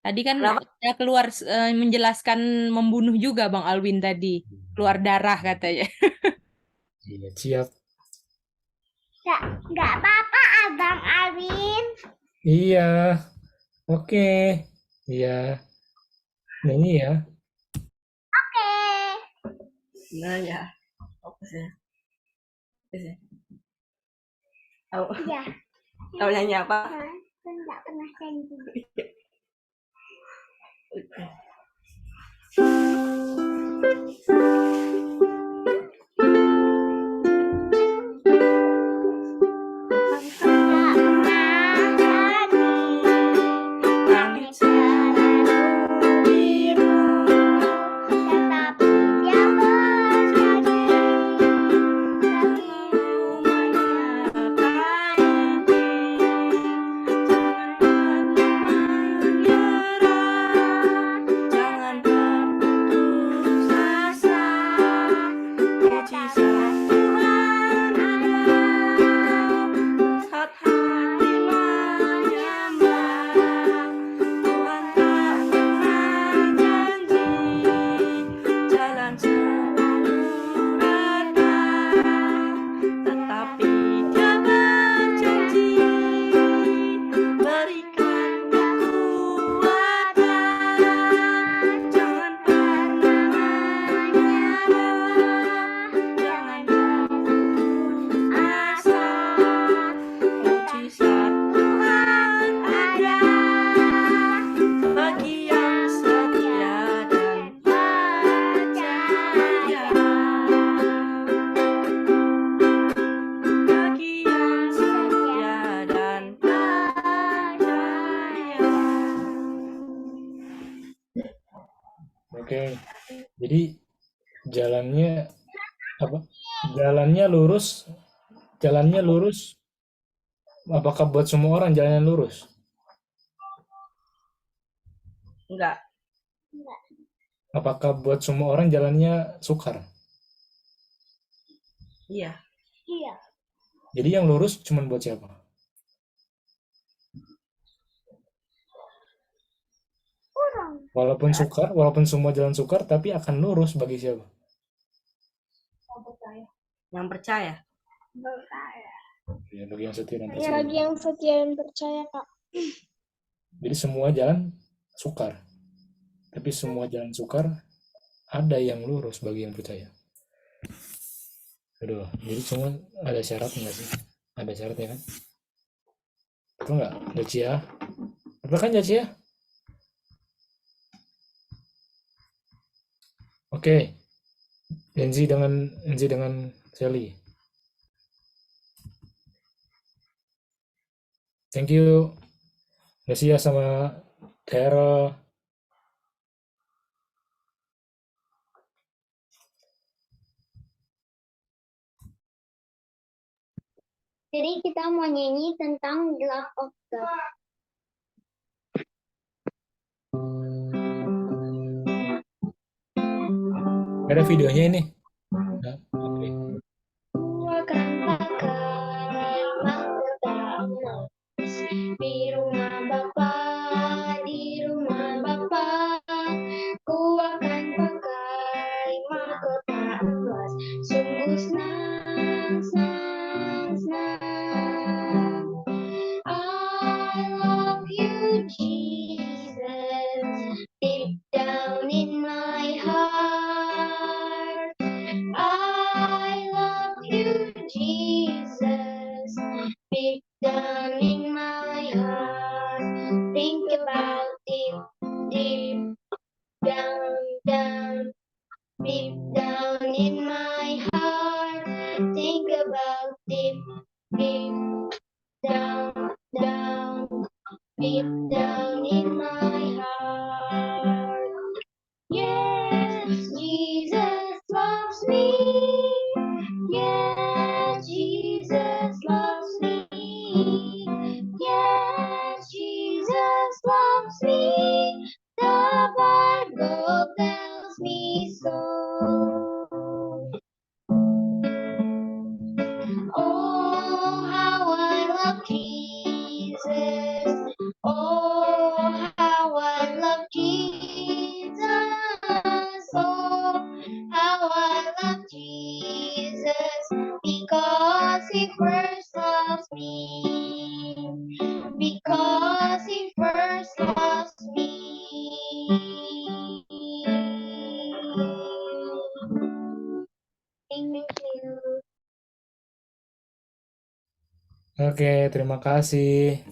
Tadi kan Kenapa? ada keluar menjelaskan membunuh juga Bang Alwin tadi. Keluar darah katanya. Iya, siap. Enggak apa-apa Abang Alwin. Iya. Oke. Iya. Nyanyi ya. Oke. Nah ya. Apa sih? Apa sih? Tahu Iya. tahu nyanyi apa? Enggak pernah nyanyi. Oke. Jadi jalannya apa? Jalannya lurus. Jalannya lurus. Apakah buat semua orang jalannya lurus? Enggak. Apakah buat semua orang jalannya sukar? Iya. Iya. Jadi yang lurus cuma buat siapa? Walaupun sukar, walaupun semua jalan sukar, tapi akan lurus bagi siapa? Yang percaya. Ya, bagi yang setia dan Ya, percaya. bagi yang setia dan percaya, Kak. Jadi semua jalan sukar. Tapi semua jalan sukar ada yang lurus bagi yang percaya. Aduh, jadi semua ada syaratnya nggak sih? Ada syaratnya kan? Betul nggak, Dacia? Betul kan, Dacia? Oke, Enzi dengan Sally. Thank you, Dacia sama Daryl. Jadi kita mau nyanyi tentang love of God. Ada videonya ini. Nah, oke. Ku akan pakai mahkota emas di rumah Bapa, di rumah Bapa. Ku akan pakai mahkota emas, sungguh senang, senang, senang. I love you, Jesus, deep down in my heart. I love you, Jesus, deep down in my heart. Think about it, deep down, down, deep down in my heart. Think about it, deep down, down, deep down in my heart. Yes, Jesus loves me. Yes, Jesus loves me. Yes, Jesus loves me. The Bible tells me so. Oh, how I love Jesus. Oh, how I love Jesus. Oh, how I love Jesus. Because he first loves me. Because he first loves me. Thank you. Oke, terima kasih.